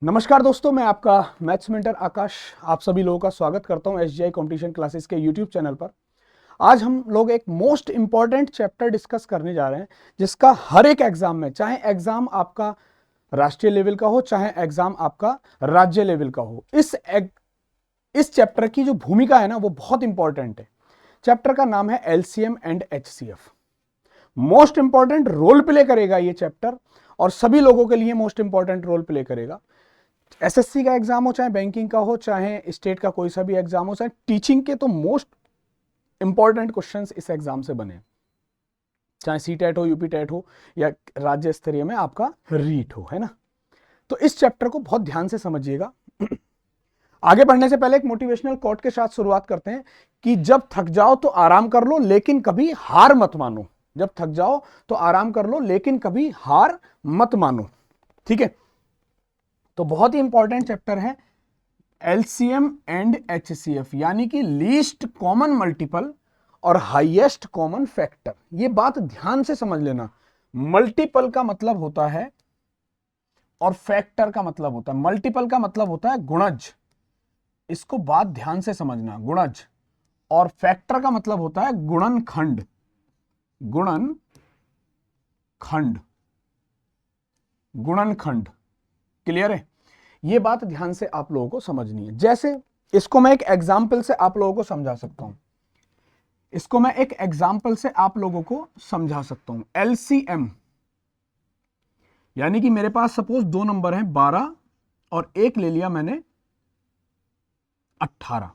नमस्कार दोस्तों, मैं आपका मैथ्स मेंटर आकाश आप सभी लोगों का स्वागत करता हूं एसजीआई कंपटीशन क्लासेस के यूट्यूब चैनल पर। आज हम लोग एक मोस्ट इंपॉर्टेंट चैप्टर डिस्कस करने जा रहे हैं जिसका हर एक एग्जाम में, चाहे एग्जाम आपका राष्ट्रीय लेवल का हो चाहे एग्जाम आपका राज्य लेवल का हो, इस चैप्टर की जो भूमिका है ना वो बहुत इंपॉर्टेंट है। चैप्टर का नाम है LCM and HCF. Most important role play करेगा ये चैप्टर और सभी लोगों के लिए मोस्ट इंपॉर्टेंट रोल प्ले करेगा। एसएससी का एग्जाम हो चाहे बैंकिंग का हो चाहे स्टेट का कोई सा भी एग्जाम हो चाहे टीचिंग के, तो मोस्ट इंपॉर्टेंट क्वेश्चंस इस एग्जाम से बने, चाहे सी टेट हो, यूपी टेट हो या राज्य स्तरीय में आपका रीट हो, है ना। तो इस चैप्टर को बहुत ध्यान से समझिएगा। आगे बढ़ने से पहले एक मोटिवेशनल कोट के साथ शुरुआत करते हैं कि जब थक जाओ तो आराम कर लो लेकिन कभी हार मत मानो। जब थक जाओ तो आराम कर लो लेकिन कभी हार मत मानो। ठीक है, तो बहुत ही इंपॉर्टेंट चैप्टर है एलसीएम एंड एचसीएफ, यानी कि लीस्ट कॉमन मल्टीपल और हाईएस्ट कॉमन फैक्टर। ये बात ध्यान से समझ लेना। मल्टीपल का मतलब होता है और फैक्टर का मतलब होता है, मल्टीपल का मतलब होता है गुणज, इसको बात ध्यान से समझना, गुणज। और फैक्टर का मतलब होता है गुणनखंड, गुणनखंड, गुणनखंड। क्लियर है? ये बात ध्यान से आप लोगों को समझनी है। जैसे इसको मैं एक एग्जाम्पल से आप लोगों को समझा सकता हूं, एलसीएम यानी कि मेरे पास सपोज दो नंबर हैं 12 और एक ले लिया मैंने 18।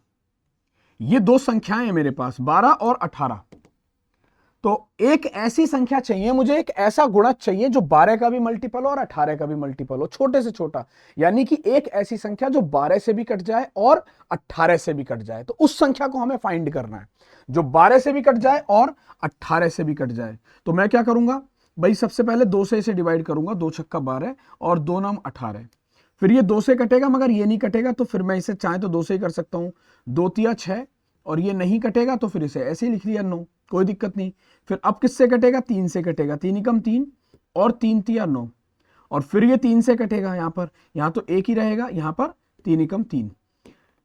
ये दो संख्याएं हैं मेरे पास 12 और 18। तो एक ऐसी संख्या चाहिए मुझे, एक ऐसा गुणज चाहिए जो 12 का भी मल्टीपल और 18 का भी मल्टीपल हो, छोटे से छोटा। यानी कि एक ऐसी संख्या जो 12 से भी कट जाए और 18 से भी कट जाए। तो उस संख्या को हमें फाइंड करना है जो 12 से भी कट जाए और 18 से भी कट जाए। तो मैं क्या करूंगा भाई, सबसे पहले 2 से इसे डिवाइड करूंगा, 2 छक्का 12 और 2 नाम 18। फिर ये 2 से कटेगा मगर ये नहीं कटेगा, तो फिर मैं इसे चाहे तो 2 से ही कर सकता हूं, 2 तिया 6 और ये नहीं कटेगा तो फिर इसे ऐसे ही लिख दिया 9, कोई दिक्कत नहीं। फिर अब किससे कटेगा, 3 से कटेगा, 3 एकम 3 और 3 तिया 9। और फिर ये 3 से कटेगा, यहां तो एक ही रहेगा, यहां पर 3 एकम 3।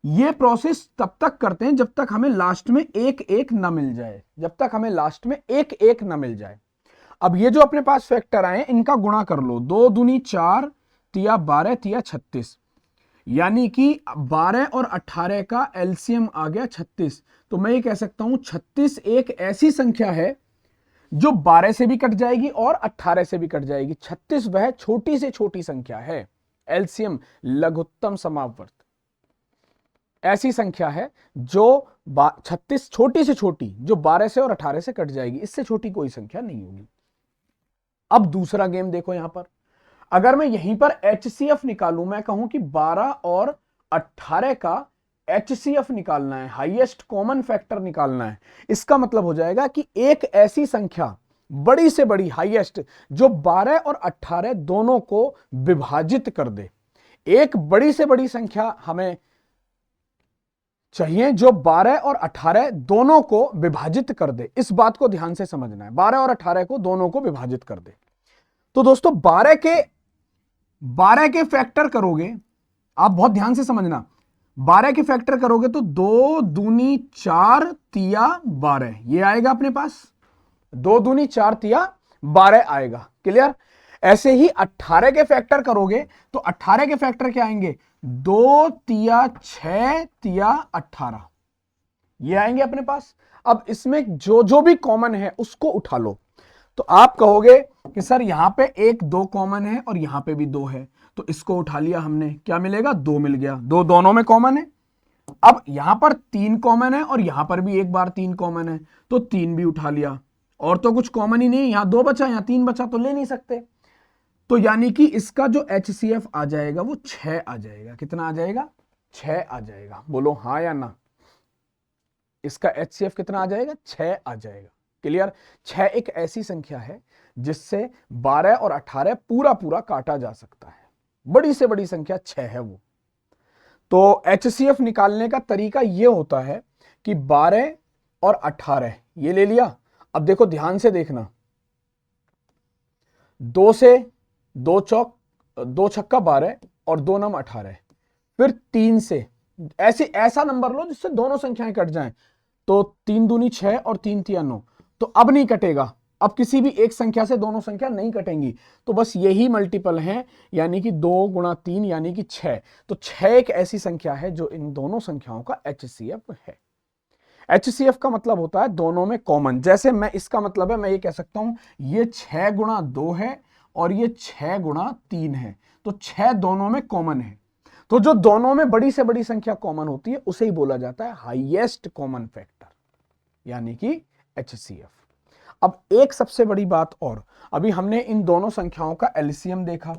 ये प्रोसेस तब तक करते हैं जब तक हमें लास्ट में एक एक ना मिल जाए, अब ये जो अपने पास फैक्टर आए इनका गुणा कर लो, 2 दूनी 4 तिया 12 तिया 36, यानी कि 12 और 18 का एलसीएम आ गया 36। तो मैं ये कह सकता हूं 36 एक ऐसी संख्या है जो 12 से भी कट जाएगी और 18 से भी कट जाएगी। 36 वह छोटी से छोटी संख्या है, एलसीएम लघुत्तम समापवर्त ऐसी संख्या है जो 36 छोटी से छोटी जो 12 से और 18 से कट जाएगी, इससे छोटी कोई संख्या नहीं होगी। अब दूसरा गेम देखो, यहां पर अगर मैं यहीं पर एचसीएफ निकालूं, मैं कहूं कि 12 और 18 का एचसीएफ निकालना है, हाईएस्ट कॉमन फैक्टर निकालना है, इसका मतलब हो जाएगा कि एक ऐसी संख्या बड़ी से बड़ी हाईएस्ट जो 12 और 18 दोनों को विभाजित कर दे। एक बड़ी से बड़ी संख्या हमें चाहिए जो 12 और 18 दोनों को विभाजित कर दे। इस बात को ध्यान से समझना है, 12 और 18 को दोनों को विभाजित कर दे। तो दोस्तों 12 के फैक्टर करोगे, आप बहुत ध्यान से समझना, 12 के फैक्टर करोगे तो 2 दूनी 4 तिया 12 ये आएगा अपने पास, 2 दूनी 4 तिया 12 आएगा। क्लियर? ऐसे ही 18 के फैक्टर करोगे तो 18 के फैक्टर क्या आएंगे, 2 तिया 6 तिया 18 ये आएंगे अपने पास। अब इसमें जो जो भी कॉमन है उसको उठा लो। तो आप कहोगे कि सर यहां पे 1 2 कॉमन है और यहां पे भी 2 है, तो इसको उठा लिया हमने, क्या मिलेगा, 2 मिल गया, 2 दोनों में कॉमन है। अब यहां पर 3 कॉमन है और यहां पर भी एक बार 3 कॉमन है, तो 3 भी उठा लिया। और तो कुछ कॉमन ही नहीं, यहां 2 बचा यहां 3 बचा, तो ले नहीं सकते। तो यानी कि इसका जो एचसीएफ आ जाएगा वो 6 आ जाएगा। कितना आ जाएगा, 6 आ जाएगा। बोलो हां या ना, इसका एचसीएफ कितना आ जाएगा, 6 आ जाएगा। क्लियर? 6 एक ऐसी संख्या है जिससे 12 और 18 पूरा पूरा काटा जा सकता है, बड़ी से बड़ी संख्या 6 है वो। तो एचसीएफ निकालने का तरीका यह होता है कि 12 और 18 ये ले लिया। अब देखो ध्यान से देखना, 2 से 2 चौक 2 छक्का 12 और 2 नम 18, फिर 3 से ऐसा नंबर लो जिससे दोनों संख्याएं कट जाएं। तो 3 दूनी 6 और 3 तिया 9, तो अब नहीं कटेगा, अब किसी भी एक संख्या से दोनों संख्या नहीं कटेंगी, तो बस यही मल्टीपल हैं, यानी कि 2 गुणा 3 यानी कि 6। तो 6 एक ऐसी संख्या है जो इन दोनों संख्याओं का HCF है। HCF का मतलब होता है दोनों में कॉमन। जैसे मैं इसका मतलब है, मैं ये कह सकता हूं ये 6 गुणा 2 है और ये 6 गुणा 3 है, तो 6 दोनों में कॉमन है। तो जो दोनों में बड़ी से बड़ी संख्या कॉमन होती है उसे ही बोला जाता है हाईएस्ट कॉमन फैक्टर, यानी कि HCF। अब एक सबसे बड़ी बात और, अभी हमने इन दोनों संख्याओं का एलसीएम देखा,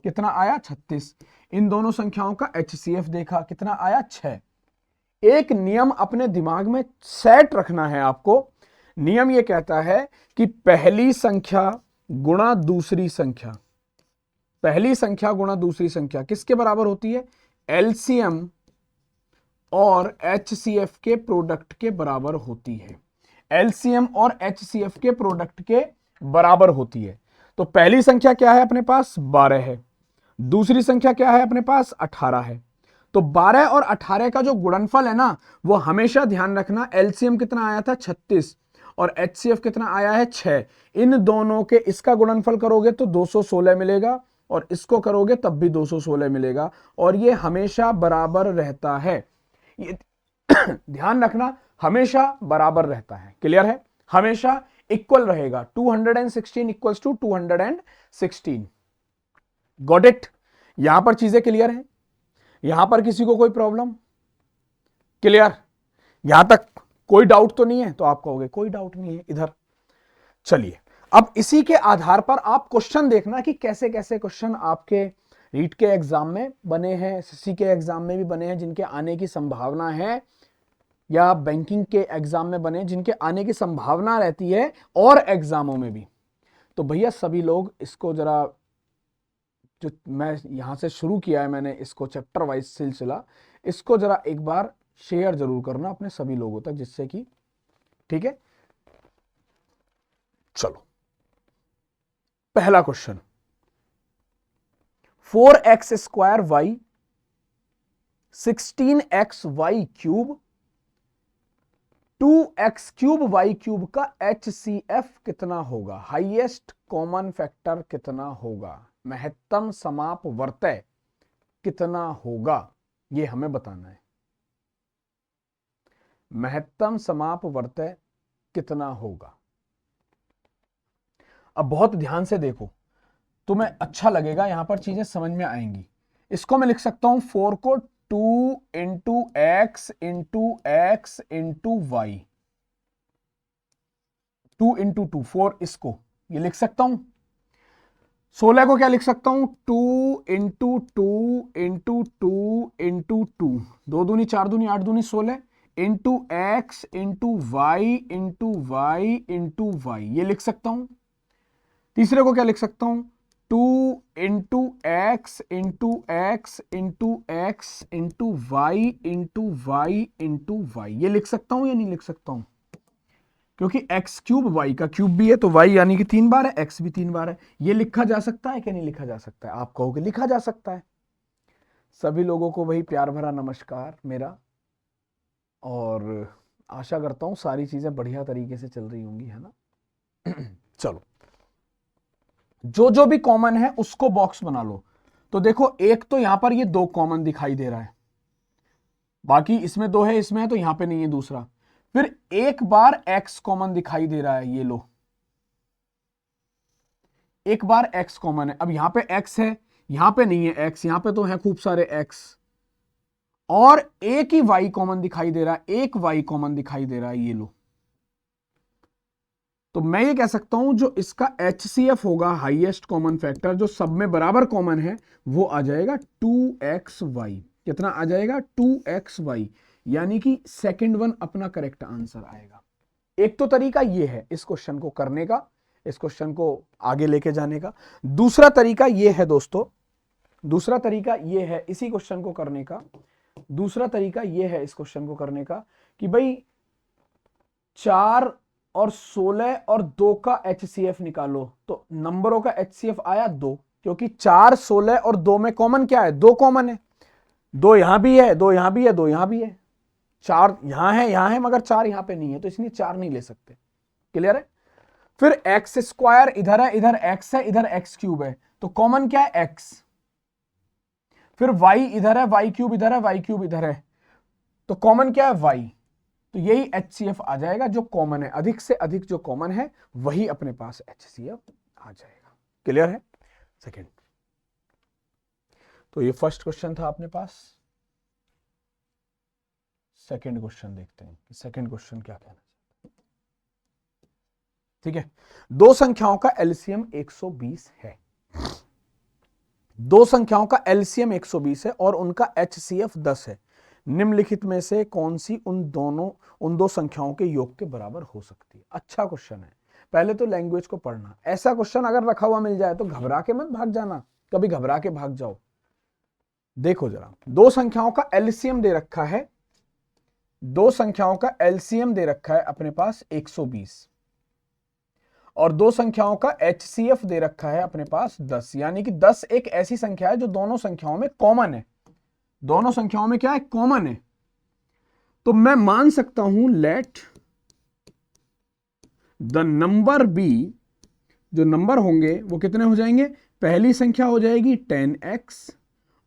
कितना आया 36। इन दोनों संख्याओं का HCF देखा, कितना आया 6। एक नियम अपने दिमाग में सेट रखना है आपको। नियम यह कहता है कि पहली संख्या गुणा दूसरी संख्या, पहली संख्या गुणा दूसरी संख्या किसके बराबर होती है? एलसीएम और HCF के प्रोडक्ट के बराबर होती है। एलसीएम और HCF के प्रोडक्ट के बराबर होती है। तो पहली संख्या क्या है अपने पास? 12 है। दूसरी संख्या क्या है अपने पास? 18 है। तो 12 और 18 का जो गुणनफल है ना, वो हमेशा ध्यान रखना, एलसीएम कितना आया था 36 और HCF कितना आया है 6। इन दोनों के इसका गुणनफल करोगे तो 216 मिलेगा और इसको करोगे तब भी 216 मिलेगा, और ये हमेशा बराबर रहता है। ये ध्यान रखना, हमेशा बराबर रहता है। क्लियर है? हमेशा इक्वल रहेगा। 216 इक्वल्स टू 216। Got it? यहां पर चीजें क्लियर हैं? यहां पर किसी को कोई प्रॉब्लम? क्लियर? यहां तक कोई डाउट तो नहीं है? तो आप कहोगे कोई डाउट नहीं है इधर। चलिए, अब इसी के आधार पर आप क्वेश्चन देखना कि कैसे कैसे क्वेश्चन आपके रीट के एग्जाम में बने हैं, एसएससी के एग्जाम में भी बने हैं जिनके आने की संभावना है, या बैंकिंग के एग्जाम में बने जिनके आने की संभावना रहती है, और एग्जामों में भी। तो भैया सभी लोग इसको जरा, जो मैं यहां से शुरू किया है मैंने इसको चैप्टर वाइज सिलसिला, इसको जरा एक बार शेयर जरूर करना अपने सभी लोगों तक, जिससे कि ठीक है। चलो, पहला question, 4x² y 16xy cube 2x³ y³ का HCF कितना होगा? हाईएस्ट कॉमन फैक्टर कितना होगा? महत्तम समापवर्तय कितना होगा? ये हमें बताना है। महत्तम समापवर्तय कितना होगा? अब बहुत ध्यान से देखो, तुम्हें अच्छा लगेगा, यहां पर चीजें समझ में आएंगी। इसको मैं लिख सकता हूं 4 को 2 into x into x into y, 2 into 2 4, इसको ये लिख सकता हूं। 16 को क्या लिख सकता हूं? 2 इंटू 2 इंटू 2 इंटू 2, 2 दूनी 4 दूनी 8 दूनी 16 into x into y into y into y, ये लिख सकता हूं। तीसरे को क्या लिख सकता हूं? 2 into x into x into x into y into y into y, ये लिख सकता हूं या नहीं लिख सकता हूं? क्योंकि x³ y का क्यूब भी है, तो y यानी कि 3 बार है, x भी 3 बार है। ये लिखा जा सकता है कि नहीं लिखा जा सकता है? आप कहोगे लिखा जा सकता है। सभी लोगों को वही प्यार भरा नमस्कार मेरा, और आशा करता हूं सारी चीजें बढ़िया तरीके से चल रही होंगी, है ना? चलो, जो जो भी कॉमन है उसको बॉक्स बना लो। तो देखो, एक तो यहां पर ये 2 कॉमन दिखाई दे रहा है, बाकी इसमें 2 है, इसमें है, तो यहां पे नहीं है दूसरा। फिर एक बार x कॉमन दिखाई दे रहा है, ये लो, एक बार x कॉमन है। अब यहां पे x है, यहां पे नहीं है x, यहां पे तो है खूब सारे x, और एक ही y कॉमन दिखाई दे रहा है, एक y कॉमन दिखाई दे रहा है, ये लो। तो मैं ये कह सकता हूं जो इसका HCF होगा, हाईएस्ट कॉमन फैक्टर, जो सब में बराबर कॉमन है, वो आ जाएगा 2xy। कितना आ जाएगा? 2xy, यानी कि सेकंड वन अपना करेक्ट आंसर आएगा। एक तो तरीका ये है इस क्वेश्चन को करने का, इस क्वेश्चन को आगे लेके जाने का। दूसरा तरीका ये है दोस्तों, दूसरा तरीका ये है इसी क्वेश्चन को करने का, दूसरा तरीका ये है इस क्वेश्चन को करने का कि भाई 4 और 16 और 2 का HCF निकालो। तो नंबरों का HCF आया 2, क्योंकि 4, 16 और 2 में कॉमन क्या है? 2 कॉमन है, 2 यहां भी है, 2 यहां भी है, 2 यहां भी है, 4 यहां है मगर 4 यहां पे नहीं है, तो इसलिए 4 नहीं ले सकते। क्लियर है? फिर एक्स स्क्वायर इधर है, इधर एक्स है, इधर एक्स क्यूब है, तो कॉमन क्या है? एक्स। फिर वाई इधर है, वाई क्यूब इधर है, वाई क्यूब इधर है, तो कॉमन क्या है? वाई। तो यही HCF आ जाएगा जो कॉमन है, अधिक से अधिक जो कॉमन है वही अपने पास HCF आ जाएगा। क्लियर है? सेकेंड। तो ये फर्स्ट क्वेश्चन था अपने पास। सेकेंड क्वेश्चन देखते हैं कि सेकेंड क्वेश्चन क्या कहना चाहता है। ठीक है, दो संख्याओं का एलसीएम 120 है। दो संख्याओं का एलसीएम 120 है और उनका HCF 10 है। निम्नलिखित में से कौन सी उन दो संख्याओं के योग के बराबर हो सकती है? अच्छा क्वेश्चन है। पहले तो लैंग्वेज को पढ़ना। ऐसा क्वेश्चन अगर रखा हुआ मिल जाए तो घबरा के मत भाग जाना, कभी घबरा के भाग जाओ। देखो जरा, दो संख्याओं का एलसीएम दे रखा है, दो संख्याओं का एलसीएम दे रखा है अपने पास 120 और दो संख्याओं का HCF दे रखा है अपने पास 10, यानी कि 10 एक ऐसी संख्या है जो दोनों संख्याओं में कॉमन है। दोनों संख्याओं में क्या है? कॉमन है। तो मैं मान सकता हूं लेट द नंबर बी, जो नंबर होंगे वो कितने हो जाएंगे? पहली संख्या हो जाएगी 10x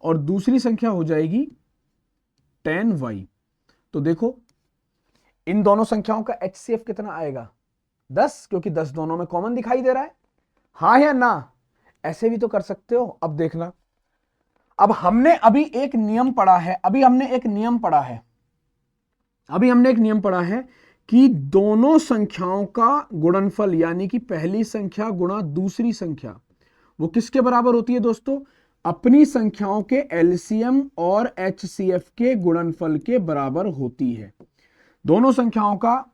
और दूसरी संख्या हो जाएगी 10y। तो देखो इन दोनों संख्याओं का HCF कितना आएगा? 10, क्योंकि 10 दोनों में कॉमन दिखाई दे रहा है। हाँ या ना? ऐसे भी तो कर सकते हो। अब देखना, अब हमने अभी एक नियम पढ़ा है, अभी हमने एक नियम पढ़ा है कि दोनों संख्याओं का गुणनफल यानी कि पहली संख्या गुणा दूसरी संख्या वो किसके बराबर होती है दोस्तों? अपनी संख्याओं के एलसीएम और HCF के गुणनफल के बराबर होती है। दोनों संख्याओं का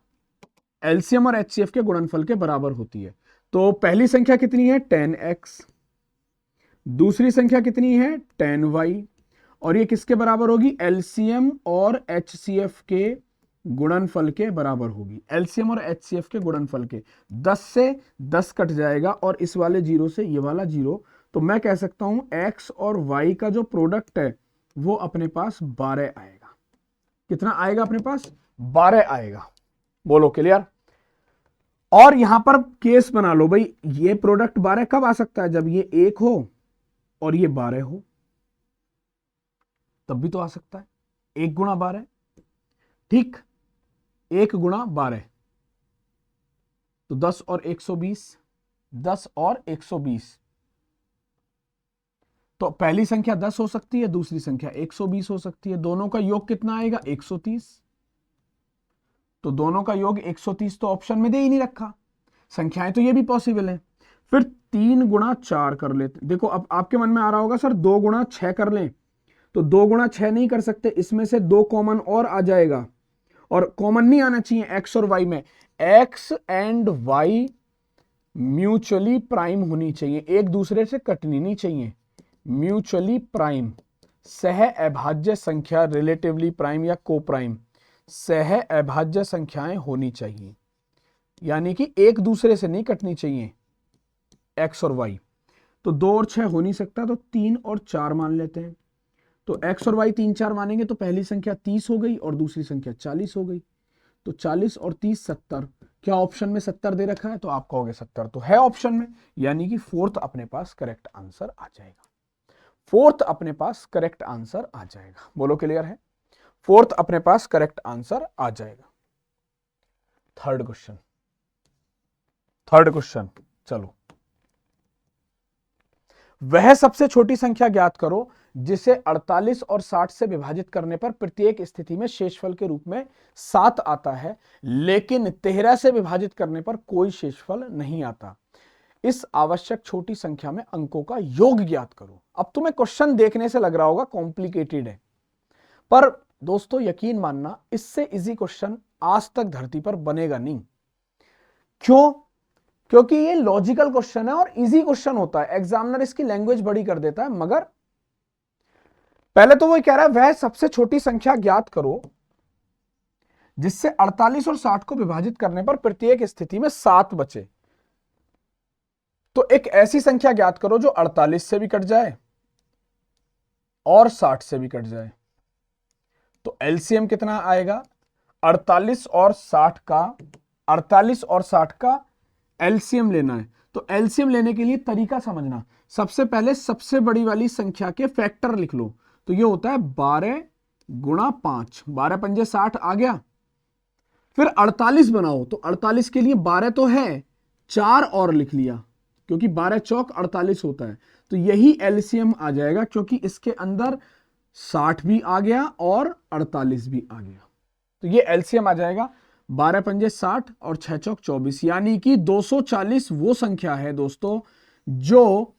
एलसीएम और HCF के गुणनफल के बराबर होती है। तो पहली संख्या कितनी है? 10x, दूसरी संख्या कितनी है? 10y, और ये किसके बराबर होगी? एलसीएम और HCF के गुणनफल के बराबर होगी। एलसीएम और HCF के गुणनफल के 10 से 10 कट जाएगा और इस वाले 0 से ये वाला 0, तो मैं कह सकता हूं x और y का जो प्रोडक्ट है वो अपने पास 12 आएगा। कितना आएगा अपने पास? 12 आएगा। बोलो क्लियर? और यहां पर केस बना लो भाई, ये प्रोडक्ट 12 कब आ सकता है? जब ये 1 हो और ये 12 हो, तब भी तो आ सकता है। 1 गुणा 12, ठीक, 1 गुणा 12 तो 10 और 120, 10 और 120, तो पहली संख्या 10 हो सकती है, दूसरी संख्या 120 हो सकती है। दोनों का योग कितना आएगा? 130। तो दोनों का योग 130 तो ऑप्शन में दे ही नहीं रखा। संख्याएं तो ये भी पॉसिबल है। फिर 3 गुणा 4 कर लेते। देखो अब आपके मन में आ रहा होगा सर 2 गुणा 6 कर लें, तो 2 गुणा 6 नहीं कर सकते, इसमें से 2 कॉमन और आ जाएगा, और कॉमन नहीं आना चाहिए एक्स और वाई में। X and y mutually prime होनी चाहिए, एक दूसरे से कटनी नहीं चाहिए। म्यूचुअली प्राइम, सह अभाज्य संख्या, रिलेटिवली प्राइम या को प्राइम, सह अभाज्य संख्याएं होनी चाहिए, यानी कि एक दूसरे से नहीं कटनी चाहिए एक्स और वाई। तो 2 और 6 हो नहीं सकता, तो 3 और 4 मान लेते हैं। तो x और y 3, 4 मानेंगे तो पहली संख्या 30 हो गई और दूसरी संख्या 40 हो गई। तो 40 और 30 70। क्या ऑप्शन में 70 दे रखा है? तो आप कहोगे 70 तो है ऑप्शन में, यानी कि फोर्थ अपने पास करेक्ट आंसर आ जाएगा। फोर्थ अपने पास करेक्ट आंसर आ जाएगा। बोलो क्लियर है? फोर्थ अपने पास करेक्ट आंसर आ जाएगा। थर्ड क्वेश्चन, चलो, वह सबसे छोटी संख्या ज्ञात करो जिसे 48 और 60 से विभाजित करने पर प्रत्येक स्थिति में शेषफल के रूप में 7 आता है, लेकिन 13 से विभाजित करने पर कोई शेषफल नहीं आता। इस आवश्यक छोटी संख्या में अंकों का योग ज्ञात करो। अब तुम्हें क्वेश्चन देखने से लग रहा होगा कॉम्प्लिकेटेड है, पर दोस्तों यकीन मानना इससे इजी क्वेश्चन आज तक धरती पर बनेगा नहीं। क्यों? क्योंकि ये लॉजिकल क्वेश्चन है और इजी क्वेश्चन होता है। एग्जामिनर इसकी लैंग्वेज बड़ी कर देता है, मगर पहले तो वो कह रहा है वह सबसे छोटी संख्या ज्ञात करो जिससे 48 और 60 को विभाजित करने पर प्रत्येक स्थिति में 7 बचे। तो एक ऐसी संख्या ज्ञात करो जो 48 से भी कट जाए और 60 से भी कट जाए। तो एलसीएम कितना आएगा? 48 और 60 का, 48 और 60 का एलसीएम लेना है। तो एलसीएम लेने के लिए तरीका समझना, सबसे पहले सबसे बड़ी वाली संख्या के फैक्टर लिख लो। तो ये होता है 12 गुणा 5, 12 पंजे 60 आ गया। फिर 48 बनाओ, तो 48 के लिए 12 तो है, 4 और लिख लिया, क्योंकि 12 चौक 48 होता है। तो यही एलसीएम आ जाएगा, क्योंकि इसके अंदर 60 भी आ गया और 48 भी आ गया। तो ये एलसीएम आ जाएगा 12 पंजे 60 और 6 चौक 24, यानी कि 240 वो संख्या है दोस्तों जो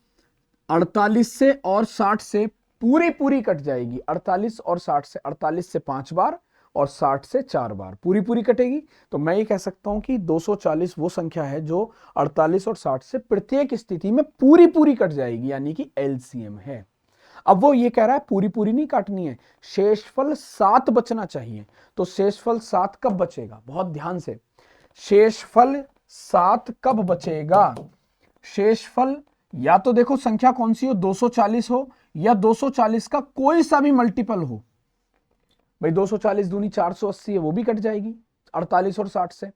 48 से और 60 से पूरी पूरी कट जाएगी। 48 और 60 से, 48 से 5 बार और 60 से 4 बार पूरी पूरी कटेगी। तो मैं ये कह सकता हूं कि 240 वो संख्या है जो 48 और 60 से प्रत्येक स्थिति में पूरी पूरी कट जाएगी, यानी कि एलसीएम है। अब वो ये कह रहा है पूरी पूरी नहीं काटनी है, शेषफल 7 बचना चाहिए। तो शेषफल 7 कब बचेगा? बहुत ध्यान से, शेषफल 7 कब बचेगा? शेषफल या तो देखो संख्या कौन सी हो, 240 हो या 240 का कोई सा भी मल्टीपल हो। भाई 240 दूनी 480 है, वो भी कट जाएगी 48 और 60 से।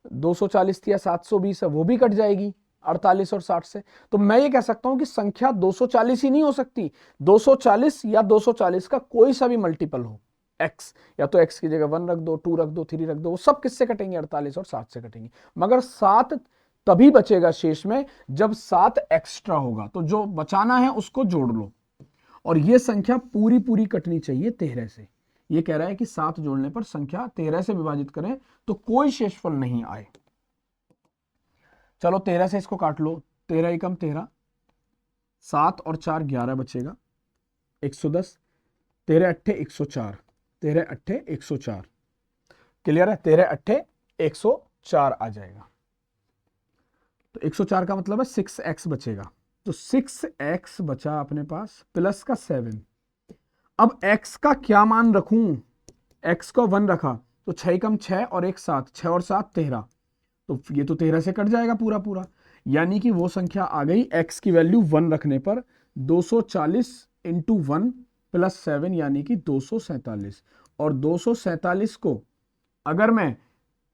240 थी या 720 है, वो भी कट जाएगी 48 और 60 से। तो मैं ये कह सकता हूं कि संख्या 240 ही नहीं हो सकती, 240 या 240 का कोई सा भी मल्टीपल हो, x, या तो x की जगह 1 रख दो, 2 रख दो, 3 रख दो, वो सब किससे कटेंगे? 48 और 60 से कटेंगे। मगर 7 तभी बचेगा शेष में जब 7 एक्स्ट्रा होगा। तो जो बचाना है उसको जोड़ लो, और यह संख्या पूरी पूरी कटनी चाहिए 13 से। यह कह रहा है कि 7 जोड़ने पर संख्या 13 से विभाजित करें तो कोई शेषफल नहीं आए। चलो 13 से इसको काट लो, 13 एकम 13, 7 और 4 11 बचेगा, 110, 13 अट्ठे 104, 13 अट्ठे 104। क्लियर है? 13 अट्ठे 104 आ जाएगा। तो 104 का मतलब है 6x बचेगा। तो 6x बचा अपने पास, प्लस का 7। अब x का क्या मान रखूं? x को 1 रखा तो 6 कम 6 और 1 7, 6 और 7 13। तो ये तो 13 से कट जाएगा पूरा पूरा, यानी कि वो संख्या आ गई x की वैल्यू 1 रखने पर 240 इंटू 1 प्लस 7, यानी कि 247। और 247 को अगर मैं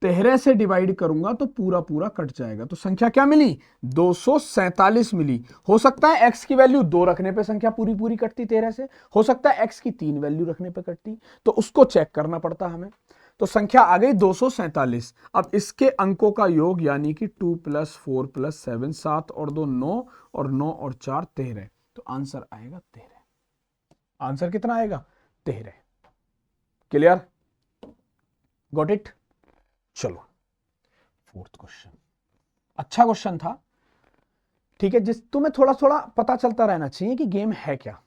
13 से डिवाइड करूंगा तो पूरा पूरा कट जाएगा। तो संख्या क्या मिली? 247 मिली। हो सकता है x की वैल्यू 2 रखने पे संख्या पूरी पूरी कटती 13 से, हो सकता है x की 3 वैल्यू रखने पे कटती, तो उसको चेक करना पड़ता हमें। तो संख्या आ गई 247। अब इसके अंकों का योग, यानी कि 2 + 4 + 7, 7 और 2 9 और 9 और 4 13। तो आंसर आएगा 13। आंसर कितना आएगा? 13। क्लियर? Got it? चलो फोर्थ क्वेश्चन, अच्छा क्वेश्चन था, ठीक है, जिस तुम्हें थोड़ा थोड़ा पता चलता रहना चाहिए कि गेम है क्या।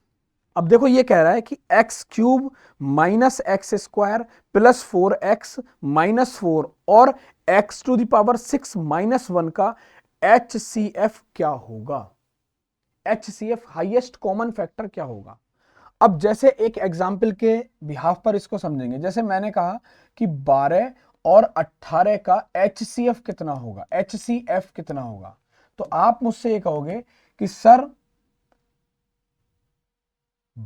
अब देखो ये कह रहा है कि x³ - x² + 4x - 4 और x⁻6 - 1 का HCF क्या होगा? HCF हाईएस्ट कॉमन फैक्टर क्या होगा? अब जैसे एक एग्जाम्पल के बिहाफ पर इसको समझेंगे। जैसे मैंने कहा कि 12 और 18 का HCF कितना होगा, HCF कितना होगा, तो आप मुझसे ये कहोगे कि सर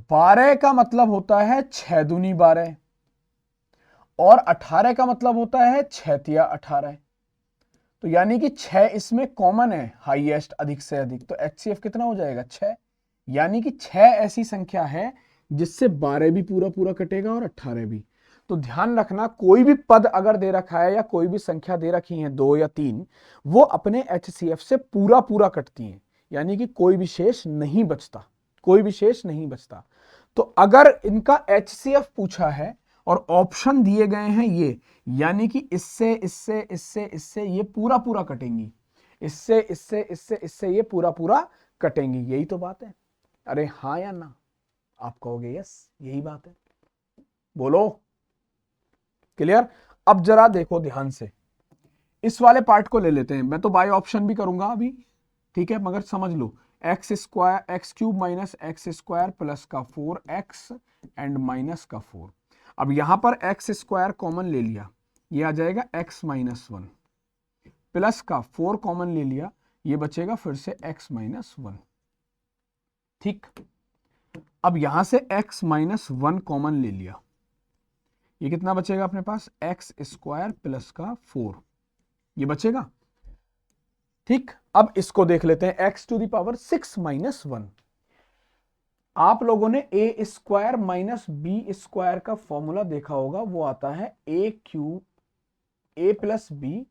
12 का मतलब होता है 6 दूनी 12 और 18 का मतलब होता है 6 तिया 18। तो यानी कि 6 इसमें कॉमन है, हाईएस्ट, अधिक से अधिक। तो HCF कितना हो जाएगा? 6। यानी कि 6 ऐसी संख्या है जिससे 12 भी पूरा पूरा कटेगा और 18 भी। तो ध्यान रखना, कोई भी पद अगर दे रखा है या कोई भी संख्या दे रखी है 2 या 3, वो अपने HCF से पूरा पूरा कटती हैं, यानी कि कोई भी शेष नहीं बचता, कोई भी शेष नहीं बचता। तो अगर इनका HCF पूछा है और ऑप्शन दिए गए हैं ये, यानी कि इससे इससे इससे इससे ये पूरा पूरा कटेंगी, इससे इससे इससे इससे ये पूरा पूरा कटेंगी। यही तो बात है। अरे हाँ या ना? आप कहोगे यस, यही बात है। बोलो। क्लियर? अब जरा देखो ध्यान से, इस वाले पार्ट को ले लेते हैं। मैं तो बाय ऑप्शन भी करूंगा अभी, ठीक है, मगर समझ लो, x³ - x² प्लस का 4x एंड माइनस का 4। अब यहां पर x² कॉमन ले लिया, ये आ जाएगा x - 1 प्लस का 4 कॉमन ले लिया, ये बचेगा फिर से x माइनस 1। ठीक, अब यहां से x माइनस 1 कॉमन ले लिया, ये कितना बचेगा अपने पास, एक्स स्क्वायर प्लस का 4, ये बचेगा। ठीक, अब इसको देख लेते हैं, x to the power 6 minus 1। आप लोगों ने a square minus b square का फॉर्मूला देखा होगा, वो आता है a cube a plus b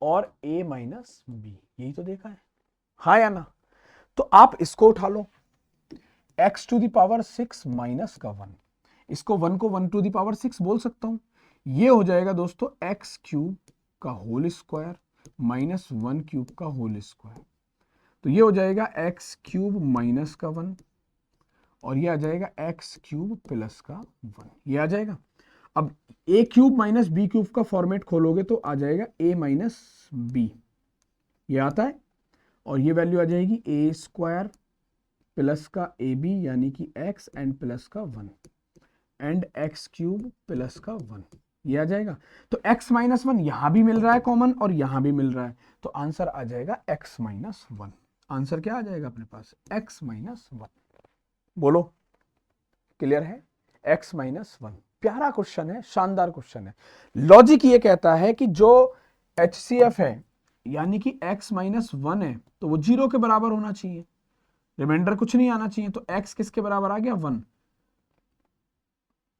और ए माइनस बी, यही तो देखा है, हाँ या ना। तो आप इसको उठा लो, x to the power 6 minus का 1, इसको 1 को 1 टू द पावर 6 बोल सकता हूं, ये हो जाएगा दोस्तों x क्यूब का होल स्क्वायर माइनस 1 क्यूब का होल स्क्वायर, तो ये हो जाएगा x क्यूब माइनस का 1 और ये आ जाएगा x क्यूब प्लस का 1, ये आ जाएगा। अब a cube minus b cube का फॉर्मेट खोलोगे तो आ जाएगा a माइनस बी, ये आता है, और ये वैल्यू आ जाएगी a स्क्वायर प्लस का ए बी यानी कि x एंड प्लस का 1 एंड x क्यूब प्लस का 1, ये आ जाएगा। तो x माइनस 1 यहां भी मिल रहा है कॉमन और यहां भी मिल रहा है, तो आंसर आ जाएगा x माइनस 1। आंसर क्या आ जाएगा अपने पास, x माइनस 1। बोलो, क्लियर है, x माइनस 1। प्यारा क्वेश्चन है, शानदार क्वेश्चन है। लॉजिक ये कहता है कि जो HCF है यानी कि x माइनस 1 है तो वो 0 के बराबर होना चाहिए, रिमाइंडर कुछ नहीं आना चाहिए, तो x किसके बराबर आ गया, 1।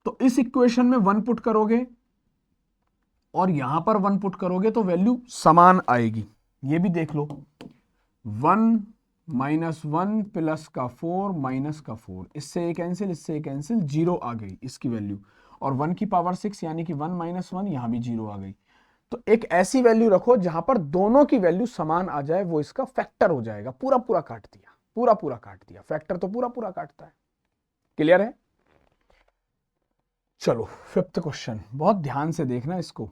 तो इस इक्वेशन में 1 पुट करोगे और यहां पर 1 पुट करोगे तो वैल्यू समान आएगी, ये भी देख लो, 1 माइनस 1 प्लस का 4 माइनस का 4, इससे एक कैंसिल, इससे एक कैंसिल, 0 आ गई इसकी वैल्यू, और 1 की पावर 6 यानी कि 1 माइनस 1, यहां भी 0 आ गई। तो एक ऐसी वैल्यू रखो जहां पर दोनों की वैल्यू समान आ जाए, वो इसका फैक्टर हो जाएगा। पूरा पूरा काट दिया, पूरा पूरा काट दिया, फैक्टर तो पूरा पूरा काटता है। क्लियर है? चलो फिफ्थ क्वेश्चन, बहुत ध्यान से देखना इसको।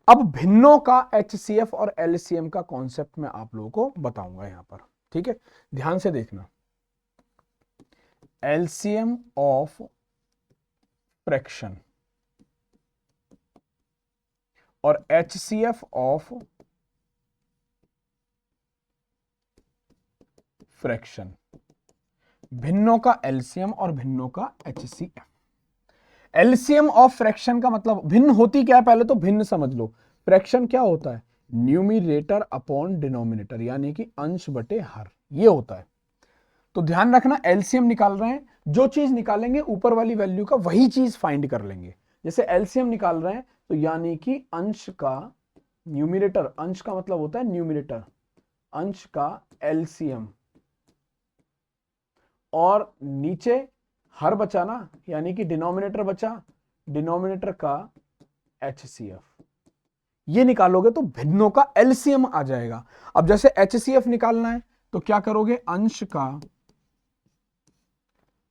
अब भिन्नों का HCF और LCM का कॉन्सेप्ट मैं आप लोगों को बताऊंगा यहां पर, ठीक है, ध्यान से देखना। LCM ऑफ फ्रैक्शन और HCF ऑफ फ्रैक्शन, भिन्नों का LCM और भिन्नों का HCF। LCM ऑफ फ्रैक्शन का मतलब, भिन्न होती क्या है पहले तो भिन्न समझ लो। फ्रैक्शन क्या होता है, न्यूमिरेटर अपॉन डिनोमिनेटर, यानी कि अंश बटे हर, ये होता है। तो ध्यान रखना, LCM निकाल रहे हैं, जो चीज निकालेंगे ऊपर वाली वैल्यू का वही चीज फाइंड कर लेंगे। जैसे LCM निकाल रहे हैं तो यानी कि अंश का न्यूमिरेटर, अंश का मतलब होता है न्यूमिरेटर, अंश का LCM और नीचे हर बचा ना, यानी कि डिनोमिनेटर बचा, डिनोमिनेटर का HCF, ये निकालोगे तो भिन्नों का LCM आ जाएगा। अब जैसे HCF निकालना है तो क्या करोगे, अंश का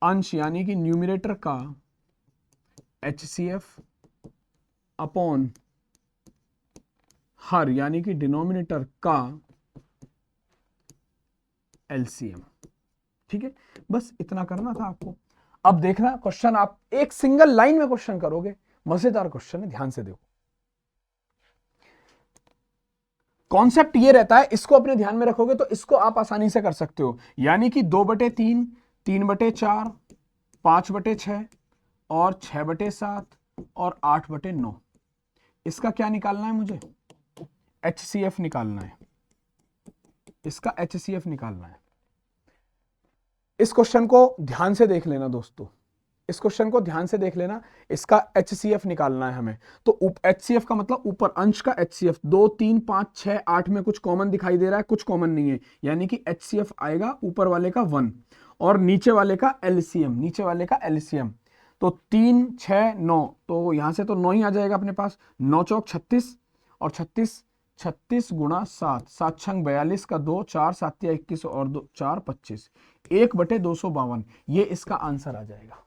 अंश यानी कि न्यूमिरेटर का HCF अपॉन हर यानी कि डिनोमिनेटर का LCM, ठीक है, बस इतना करना था आपको। अब देखना क्वेश्चन, आप एक सिंगल लाइन में क्वेश्चन करोगे, मजेदार क्वेश्चन है, ध्यान से देखो। कॉन्सेप्ट ये रहता है, इसको अपने ध्यान में रखोगे तो इसको आप आसानी से कर सकते हो, यानी कि 2/3, 3/4, 5/6 और 6/7 और 8/9, इसका क्या निकालना है मुझे, HCF निकालना है, इसका HCF निकालना है। इस क्वेश्चन को ध्यान से देख लेना दोस्तों, इस क्वेश्चन को ध्यान से देख लेना, इसका HCF निकालना है हमें। तो HCF का मतलब ऊपर अंश का HCF, 2 3 5 6 8 में कुछ कॉमन दिखाई दे रहा है, कुछ कॉमन नहीं है, यानी कि HCF आएगा ऊपर वाले का 1 और नीचे वाले का LCM, नीचे वाले का LCM। तो 3 6 9, तो यहां से तो 9 ही आ जाएगा अपने पास, 9 चौक 36 और 36, 36 गुणा 7, 7 छंग 42 का 2, 4 7 21 और 2 4 25, 1/252, ये इसका आंसर आ जाएगा।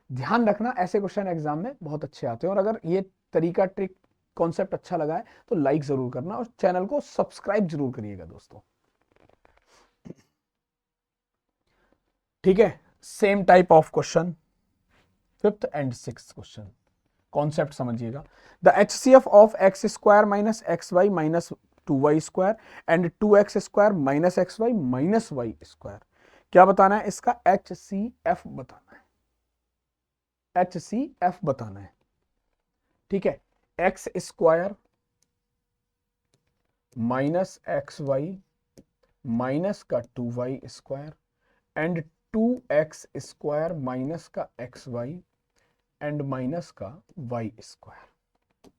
ध्यान रखना, ऐसे क्वेश्चन एग्जाम में बहुत अच्छे आते हैं, और अगर ये तरीका, ट्रिक, कॉन्सेप्ट अच्छा लगा है तो लाइक जरूर करना और चैनल को सब्सक्राइब जरूर करिएगा दोस्तों, ठीक है। Same type of question, fifth and sixth question, concept समझिएगा। The HCF of x square minus x y minus 2y square and 2x square minus x y minus y square, क्या बताना है इसका? HCF बताना है, HCF बताना है, ठीक है। X square minus x y minus का 2y square and 2x square minus का एक्स वाई एंड माइनस का वाई स्क्वायर,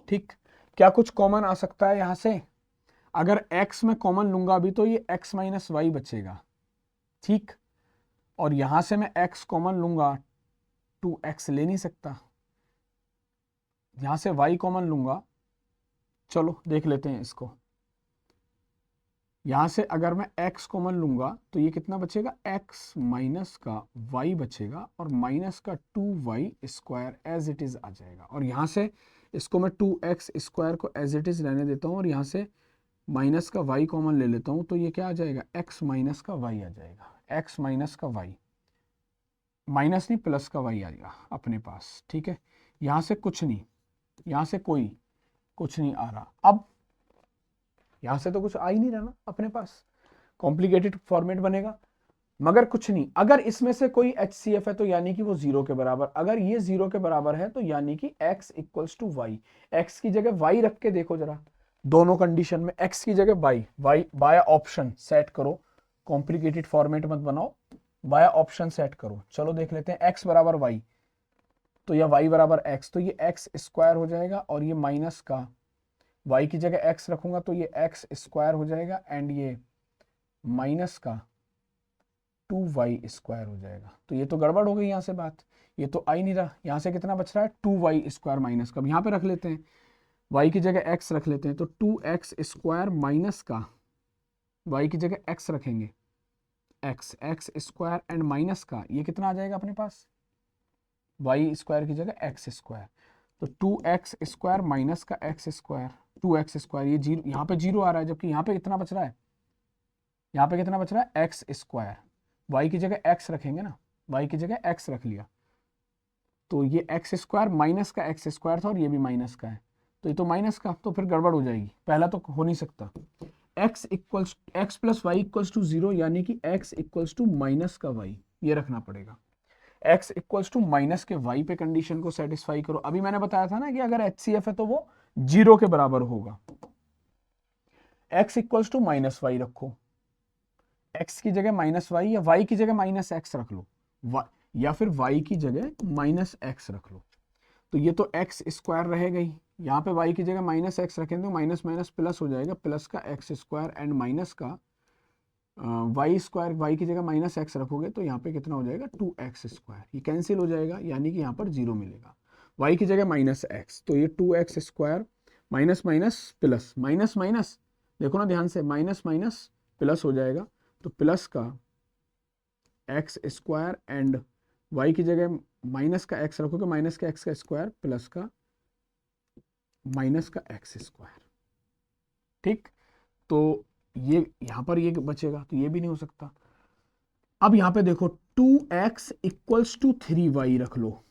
ठीक। क्या कुछ कॉमन आ सकता है यहां से? अगर x में कॉमन लूंगा अभी तो ये x माइनस वाई बचेगा, ठीक। और यहां से मैं x कॉमन लूंगा, 2x ले नहीं सकता। यहां से y कॉमन लूंगा, चलो देख लेते हैं इसको। यहां से अगर मैं x कॉमन लूंगा तो ये कितना बचेगा? x माइनस का y बचेगा और माइनस का 2y square as it is आ जाएगा। और यहां से इसको मैं 2x स्क्वायर को एज इट इज रहने देता हूं और यहां से माइनस का y कॉमन ले लेता हूं, तो ये क्या आ जाएगा? x माइनस का y आ जाएगा, x माइनस का y, माइनस नहीं प्लस का y आएगा अपने पास, ठीक है। यहां से कुछ नहीं, यहां से कोई कुछ नहीं आ रहा। अब यहां से तो कुछ आ ही नहीं रहा ना अपने पास, कॉम्प्लिकेटेड फॉर्मेट बनेगा। मगर कुछ नहीं, अगर इसमें से कोई HCF है तो यानी कि वो 0 के बराबर, अगर ये 0 के बराबर है तो यानी कि x equals to y. X की जगह y रख के देखो जरा, दोनों कंडीशन में x की जगह y बाय ऑप्शन सेट करो, कॉम्प्लिकेटेड फॉर्मेट मत बनाओ, बाय ऑप्शन सेट करो। चलो देख लेते हैं, x बराबर y तो या y बराबर x, तो ये x स्क्वायर हो जाएगा और ये माइनस का y की जगह x रखूंगा तो ये x स्क्वायर हो जाएगा एंड ये माइनस का 2y स्क्वायर हो जाएगा। तो ये तो गड़बड़ हो गई यहाँ से बात, ये तो आ ही नहीं रहा। यहाँ से कितना बच रहा है? 2y स्क्वायर माइनस का, यहाँ पे रख लेते हैं, y की जगह x रख लेते हैं, तो 2x स्क्वायर माइनस का, y की जगह x रखेंगे, x स्क्वायर एंड माइनस का ये कितना आ जाएगा अपने पास? y स्क्वायर की जगह x स्क्वायर, तो 2x स्क्वायर माइनस का x स्क्वायर, 2x स्क्वायर, ये जीरो, यहाँ पे जीरो आ रहा है, जबकि यहाँ पे कितना बच रहा है? यहाँ पे कितना बच रहा है? एक्स स्क्वायर, वाई की जगह एक्स रखेंगे ना, वाई की जगह एक्स रख लिया, तो ये एक्स स्क्वायर माइनस का एक्स स्क्वायर था और ये भी माइनस का है, तो ये तो माइनस का, तो फिर गड़बड़ हो जाएगी, पहला तो हो नहीं सकता। X plus y equals to 0 यानी कि एक्स इक्वल्स टू माइनस का वाई, ये रखना पड़ेगा। एक्स इक्वल्स टू माइनस के वाई पे कंडीशन को सेटिस्फाई करो। अभी मैंने बताया था ना कि अगर HCF है तो वो 0 के बराबर होगा। X equals to minus y रखो, x की जगह माइनस वाई या y की जगह माइनस एक्स रख लो, या फिर y की जगह माइनस एक्स रख लो, तो ये तो x स्क्वायर रहेगा ही। यहाँ पे y की जगह माइनस एक्स रखें तो माइनस माइनस प्लस हो जाएगा, प्लस का एक्स स्क्वायर एंड माइनस का वाई स्क्वायर, वाई की जगह माइनस एक्स रखोगे तो यहाँ पे कितना हो जाएगा? 2x स्क्वायर, ये कैंसिल हो जाएगा यानी कि यहाँ पर 0 मिलेगा। y की जगह माइनस एक्स, तो ये 2x square minus minus plus, minus minus देखो ना ध्यान से, माइनस माइनस प्लस हो जाएगा, तो प्लस का एक्स स्क्वायर एंड वाई की जगह माइनस का एक्स रखोगे, माइनस का एक्स का स्क्वायर प्लस का माइनस का एक्स स्क्वायर, ठीक। तो ये यहां पर ये बचेगा, तो ये भी नहीं हो सकता। अब यहां पे देखो 2x इक्वल्स टू 3y रख लो,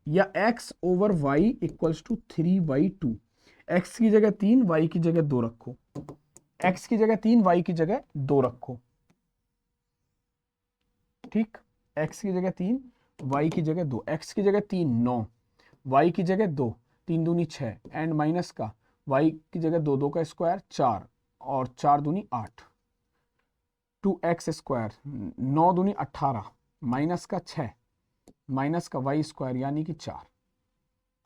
या x over y equals to 3/2, x की जगह 3 y की जगह 2 रखो, x की जगह 3 y की जगह 2 रखो, ठीक। x की जगह 3 y की जगह 2, x की जगह 3 9, y की जगह 2, 3 दूनी 6 एंड माइनस का y की जगह 2, 2 का स्क्वायर 4 और 4 दूनी 8, 2x स्क्वायर 9 दूनी 18 माइनस का 6 माइनस का y स्क्वायर यानी कि 4,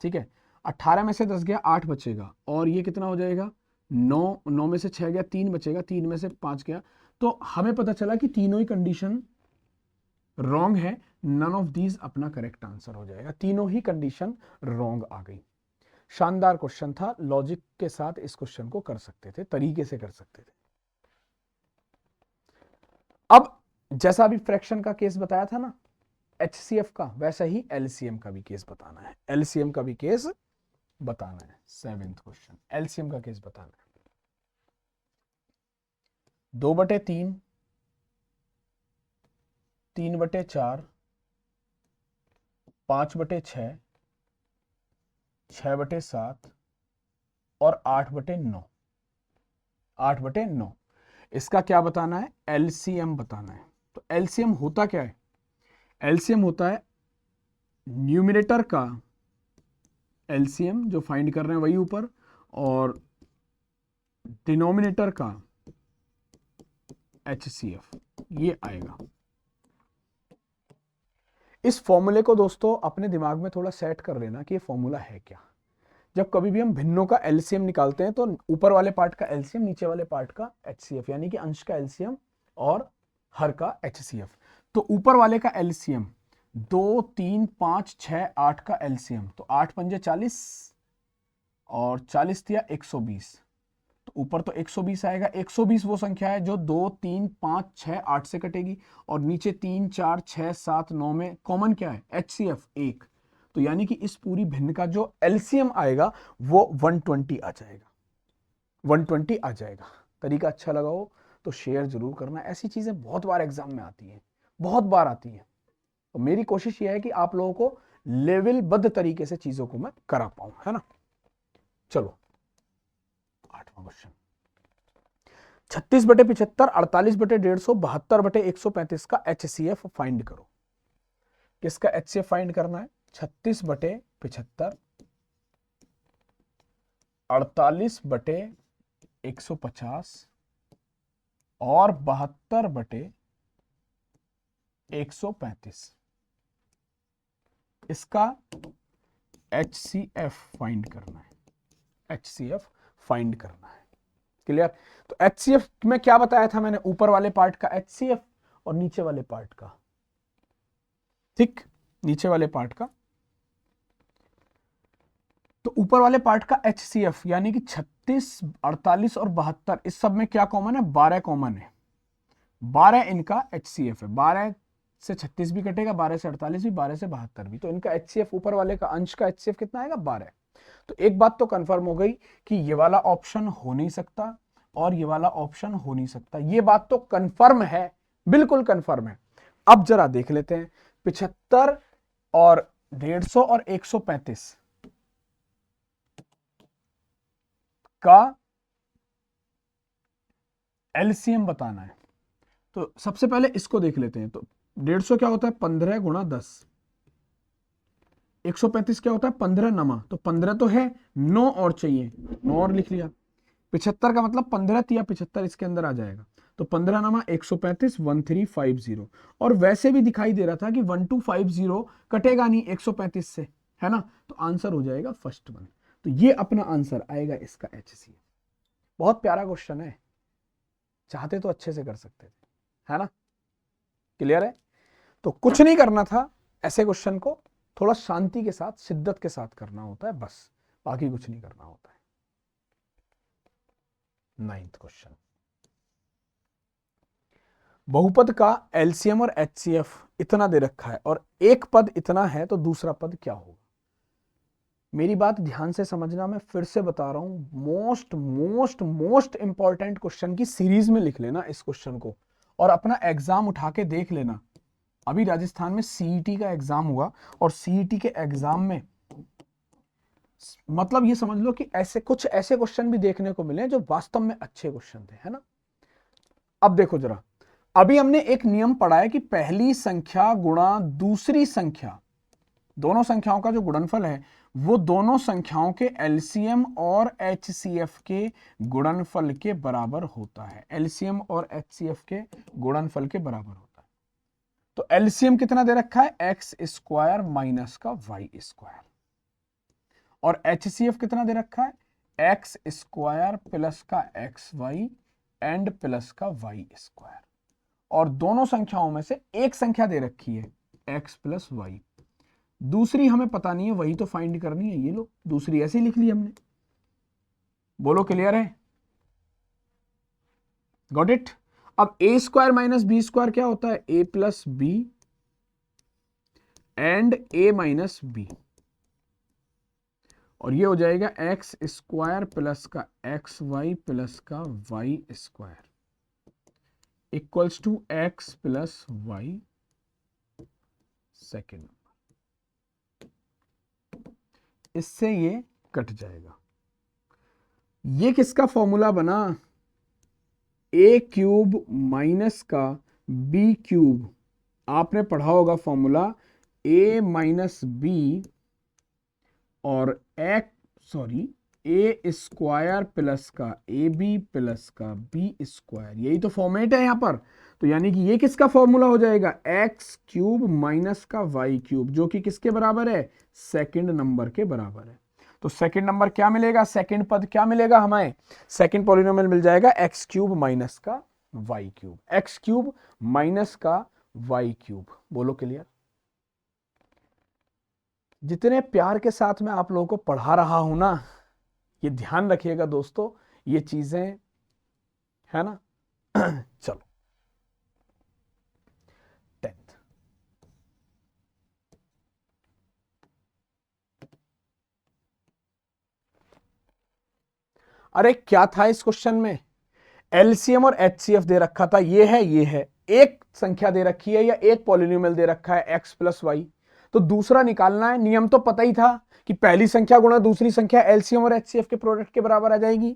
ठीक है। 18 में से 10 गया 8 बचेगा और ये कितना हो जाएगा? 9 में से 6 गया 3 बचेगा, 3 में से 5 गया, तो हमें पता चला कि तीनों ही कंडीशन रॉन्ग है, नन ऑफ दीज अपना करेक्ट आंसर हो जाएगा, तीनों ही कंडीशन रॉन्ग आ गई। शानदार क्वेश्चन था, लॉजिक के साथ इस क्वेश्चन को कर सकते थे, तरीके से कर सकते थे। अब जैसा अभी फ्रैक्शन का केस बताया था ना HCF का, वैसा ही LCM का भी केस बताना है, LCM का भी केस बताना है। 7th क्वेश्चन, LCM का केस बताना है। 2/3, 3/4, 5/6, 6/7 और 8/9, 8/9। इसका क्या बताना है? एलसीएम बताना है। तो एलसीएम होता क्या है? एलसीएम होता है न्यूमिनेटर का एलसीएम, जो फाइंड कर रहे हैं वही ऊपर, और डिनोमिनेटर का एचसीएफ, ये आएगा। इस फॉर्मूले को दोस्तों अपने दिमाग में थोड़ा सेट कर लेना कि ये फॉर्मूला है क्या। जब कभी भी हम भिन्नों का एलसीएम निकालते हैं तो ऊपर वाले पार्ट का एलसीएम, नीचे वाले पार्ट का एचसीएफ, यानी कि अंश का एलसीएम और हर का एचसीएफ। तो ऊपर वाले का एलसीएम 2, 3, 5, 6, 8 का एलसीएम, तो 8 पंजे 40 और 40 दिया 120, तो ऊपर तो 120 आएगा। 120 वो संख्या है जो 2, 3, 5, 6, 8 से कटेगी, और नीचे 3, 4, 6, 7, 9 में कॉमन क्या है? एचसीएफ 1। तो यानी कि इस पूरी भिन्न का जो एलसीएम आएगा वो 120 आ जाएगा, 120 आ जाएगा। तरीका अच्छा लगा हो तो शेयर जरूर करना। ऐसी चीजें बहुत बार एग्जाम में आती हैं, बहुत बार आती हैं। तो मेरी कोशिश ये है कि आप लोगों को लेवलबद्ध तरीके से चीजों को मैं करा पाऊं, है ना। चलो 8वां क्वेश्चन। 36/75, 48/150, 72/135 का एचसीएफ फाइंड करो। किसका एचसीएफ फाइंड करना है? 36/75, 48/150 और 72/135। इसका एचसीएफ फाइंड करना है, एचसीएफ फाइंड करना है। क्लियर? तो एचसीएफ में क्या बताया था मैंने? ऊपर वाले पार्ट का एचसीएफ और नीचे वाले पार्ट का, ठीक, नीचे वाले पार्ट का। तो ऊपर वाले पार्ट का एचसीएफ यानी कि 36, 48 और 72, इस सब में क्या कॉमन है? 12 कॉमन है। 12 इनका एचसीएफ है। 12 से 36 भी कटेगा, 12 से 48 भी, 12 से 72 भी। तो इनका एचसीएफ, ऊपर वाले का अंश का एचसीएफ कितना आएगा? 12। तो एक बात तो कंफर्म हो गई कि ये वाला ऑप्शन हो नहीं सकता और ये वाला ऑप्शन हो नहीं सकता। ये बात तो कंफर्म है, बिल्कुल कंफर्म है। अब जरा देख लेते हैं 75 और 150 और 135 का एलसीएम बताना है। तो सबसे पहले इसको देख लेते हैं। तो 150 क्या होता है? 15 गुणा 10। 135 क्या होता है? 15 नमा, तो 15 तो है, 9 और चाहिए, 9 और लिख लिया। 75 का मतलब 15 या 75 इसके अंदर आ जाएगा, तो 15 नमा 135, 1350। और वैसे भी दिखाई दे रहा था कि 1250 कटेगा नहीं 135 से, है ना। तो आंसर हो जाएगा फर्स्ट वन। तो ये अपना आंसर आएगा इसका एचसीएफ। बहुत प्यारा क्वेश्चन है, चाहते तो अच्छे से कर सकते थे, है ना। क्लियर है? तो कुछ नहीं करना था, ऐसे क्वेश्चन को थोड़ा शांति के साथ, शिद्दत के साथ करना होता है, बस, बाकी कुछ नहीं करना होता है। 9th question. बहुपद का एलसीएम और एचसीएफ इतना दे रखा है और एक पद इतना है, तो दूसरा पद क्या होगा? मेरी बात ध्यान से समझना, मैं फिर से बता रहा हूं, most most most important question की सीरीज में लिख लेना इस क्वेश्चन को, और अपना एग्जाम उठा के देख लेना। अभी राजस्थान में सीईटी का एग्जाम हुआ, और सीईटी के एग्जाम में मतलब ये समझ लो कि ऐसे कुछ ऐसे क्वेश्चन भी देखने को मिले जो वास्तव में अच्छे क्वेश्चन थे, है ना। अब देखो जरा, अभी हमने एक नियम पढ़ा है कि पहली संख्या गुणा दूसरी संख्या, दोनों संख्याओं का जो गुणनफल है वो दोनों संख्याओं के एलसीएम और एचसीएफ के गुणनफल के बराबर होता है। एलसीएम और एचसीएफ के गुणनफल के बराबर होता है। तो एलसीएम कितना दे रखा है? एक्स स्क्वायर माइनस का वाई स्क्वायर, और एचसीएफ कितना दे रखा है? एक्स स्क्वायर प्लस का एक्स वाई एंड प्लस का वाई स्क्वायर। और दोनों संख्याओं में से एक संख्या दे रखी है एक्स प्लस वाई, दूसरी हमें पता नहीं है, वही तो फाइंड करनी है। ये लो, दूसरी ऐसे ही लिख ली हमने। बोलो क्लियर है? Got it? अब a square minus b square क्या होता है? A plus b and a minus b, और ये हो जाएगा एक्स स्क्वायर प्लस का एक्स वाई प्लस का y square equals to x plus y second. इससे ये कट जाएगा। ये किसका फॉर्मूला बना? ए क्यूब माइनस का बी क्यूब। आपने पढ़ा होगा फॉर्मूला ए माइनस बी और ए स्क्वायर प्लस का ए बी प्लस का बी स्क्वायर, यही तो फॉर्मेट है यहां पर। तो यानी कि ये किसका फॉर्मूला हो जाएगा? एक्स क्यूब माइनस का वाई क्यूब, जो कि किसके बराबर है? सेकंड नंबर के बराबर है। तो सेकंड नंबर क्या मिलेगा? सेकंड पद क्या मिलेगा हमें? सेकंड पॉलिनोमियल मिल जाएगा एक्स क्यूब माइनस का y cube. X cube minus का वाई क्यूब। बोलो क्लियर? जितने प्यार के साथ मैं आप लोगों को पढ़ा रहा हूं ना, ये ध्यान रखिएगा दोस्तों, ये चीजें है ना। चलो 10th। अरे क्या था इस क्वेश्चन में? एलसीएम और एचसीएफ दे रखा था, ये है, एक संख्या दे रखी है या एक पॉलिनोमियल दे रखा है एक्स प्लस वाई, तो दूसरा निकालना है। नियम तो पता ही था कि पहली संख्या गुणा दूसरी संख्या एलसीएम और एचसीएफ के प्रोडक्ट के बराबर आ जाएगी।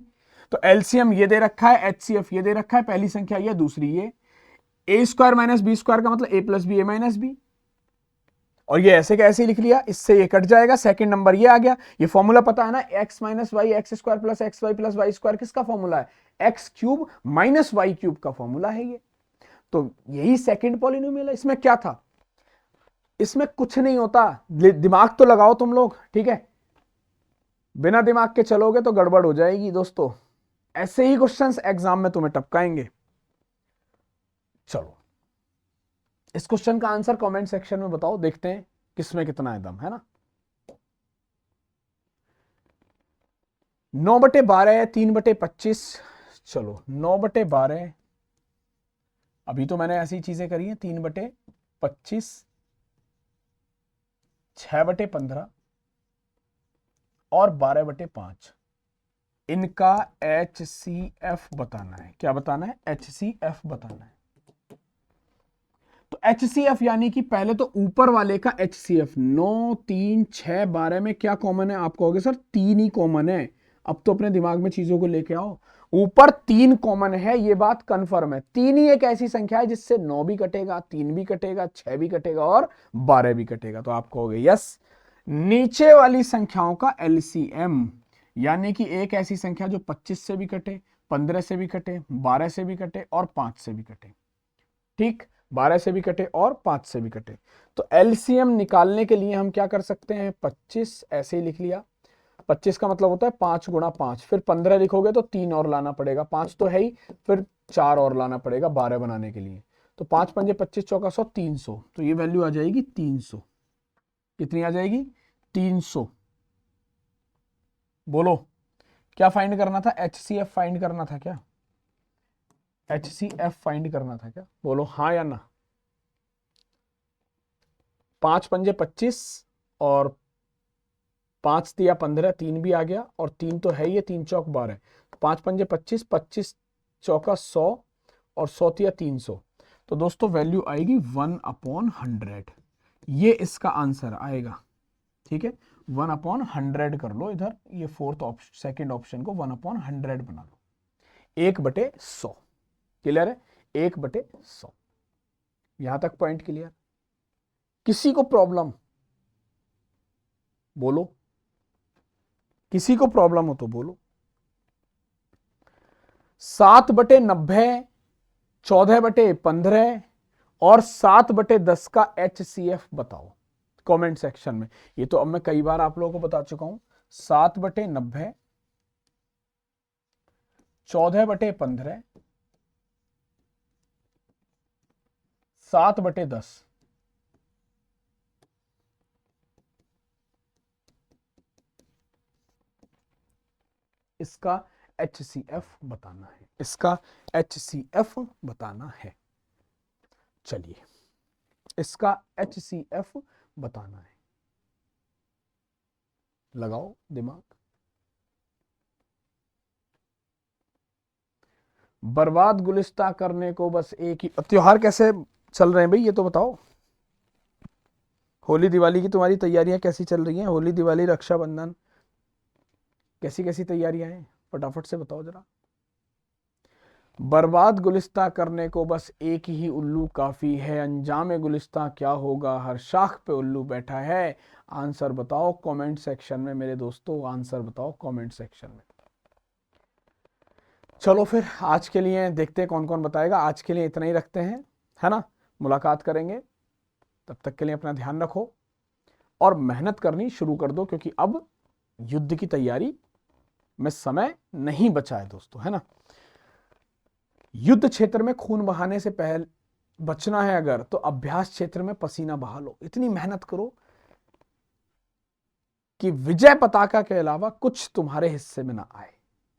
तो एलसीएम ये दे रखा है, एचसीएफ ये दे रखा है, पहली संख्या ये, दूसरी ये। ए स्क्वायर माइनस बी स्क्वायर का मतलब ए प्लस बी ए माइनस बी, और ये ऐसे कैसे लिख लिया, इससे ये कट जाएगा, सेकंड नंबर ये आ गया। ये फॉर्मूला पता है ना, x minus y x square plus x y plus y square, किसका फॉर्मूला है? X cube minus y cube का फॉर्मूला है ये। तो यही सेकंड पॉलिनोमियल है। इसमें क्या था? इसमें कुछ नहीं होता, दिमाग तो लगाओ तुम लोग, ठीक है? बिना दिमाग के चलोगे तो गड़बड़ हो जाएगी दोस्तों। ऐसे ही क्वेश्चंस एग्जाम में तुम्हें टपकाएंगे। चलो इस क्वेश्चन का आंसर कमेंट सेक्शन में बताओ, देखते हैं किसमें कितना है दम, है ना। 9/12 3/25। चलो 9/12, अभी तो मैंने ऐसी चीजें करी हैं। 3/25, 6/15 और 12/5। इनका HCF बताना है। क्या बताना है? HCF बताना है। तो HCF यानी कि पहले तो ऊपर वाले का HCF 9 3 6 12 में क्या कॉमन है? आप कहोगे सर 3 ही कॉमन है। अब तो अपने दिमाग में चीजों को लेके आओ। ऊपर 3 कॉमन है, ये बात कंफर्म है। 3 ही एक ऐसी संख्या है जिससे 9 भी कटेगा, 3 भी कटेगा, 6 भी कटेगा और 12 भी कटेगा। तो आप कहोगे यस। नीचे वाली संख्याओं का LCM यानी कि एक ऐसी संख्या जो 25 से भी कटे, 15 से भी कटे, 12 से भी कटे और 5 से भी कटे। ठीक, 12 से भी कटे और 5 से भी कटे। तो एलसीएम निकालने के लिए हम क्या कर सकते हैं? 25 ऐसे ही लिख लिया। 25 का मतलब होता है 5 गुणा 5, फिर 15 लिखोगे तो 3 और लाना पड़ेगा, 5 तो है ही, फिर 4 और लाना पड़ेगा 12 बनाने के लिए। तो 5 पंजे 25 चौका 100, 300। तो ये वैल्यू आ जाएगी 300। कितनी आ जाएगी? 300। बोलो क्या फाइंड करना था? HCF फाइंड करना था क्या? HCF फाइंड करना था क्या? बोलो हाँ या ना। 5 पंजे 25 और 5 दिया 15, 3 भी आ गया और 3 तो है ये, 3 चौक 12। 5 पंजे 25, 25 चौका 100 और 100 दिया 300। तो दोस्तों वैल्यू आएगी 1/100। ये इसका आंसर आएगा। ठीक है, 1/100 कर लो इधर, ये सेकंड ऑप्शन को 1/100 बना लो। 1/100 क्लियर है? 1/100। यहां तक पॉइंट क्लियर? किसी को प्रॉब्लम? बोलो, किसी को प्रॉब्लम हो तो बोलो। 7/90, 14/15 और 7/10 का HCF बताओ कमेंट सेक्शन में। ये तो अब मैं कई बार आप लोगों को बता चुका हूं। 7/90, 14/15, 7/10। इसका HCF बताना है, इसका HCF बताना है। चलिए इसका HCF बताना है, लगाओ दिमाग। बर्बाद गुलिस्ता करने को बस एक ही। त्योहार कैसे चल रहे हैं भाई, ये तो बताओ। होली दिवाली की तुम्हारी तैयारियां कैसी चल रही हैं? होली दिवाली रक्षाबंधन कैसी कैसी तैयारियां हैं? फटाफट से बताओ जरा। बर्बाद गुलिस्ता करने को बस एक ही उल्लू काफी है, अंजामे गुलिस्ता क्या होगा, हर शाख पे उल्लू बैठा है। आंसर बताओ कमेंट सेक्शन में मेरे दोस्तों, आंसर बताओ कमेंट सेक्शन में। चलो फिर आज के लिए देखते हैं कौन कौन बताएगा। आज के लिए इतना ही रखते हैं, है ना? मुलाकात करेंगे, तब तक के लिए अपना ध्यान रखो और मेहनत करनी शुरू कर दो, क्योंकि अब युद्ध की तैयारी में समय नहीं बचा है दोस्तों, है ना? युद्ध क्षेत्र में खून बहाने से पहले बचना है अगर, तो अभ्यास क्षेत्र में पसीना बहा लो। इतनी मेहनत करो कि विजय पताका के अलावा कुछ तुम्हारे हिस्से में ना आए,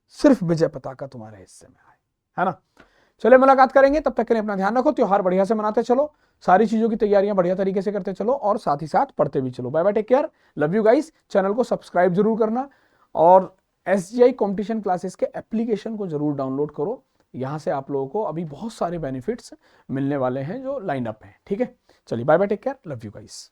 सिर्फ विजय पताका तुम्हारे हिस्से में आए, है ना? चलिए मुलाकात करेंगे, तब तक के लिए अपना ध्यान रखो। त्योहार बढ़िया से मनाते चलो, सारी चीजों की तैयारियां बढ़िया तरीके से करते चलो और साथ ही साथ पढ़ते भी चलो। Bye bye, take care, love you guys. Channel को सब्सक्राइब जरूर करना और SGI कॉम्पिटिशन क्लासेस के एप्लीकेशन को जरूर डाउनलोड करो। यहां से आप लोगों को अभी बहुत सारे बेनिफिट्स मिलने वाले हैं जो लाइन अप हैं, ठीक है? चलिए bye bye, take care, love you guys.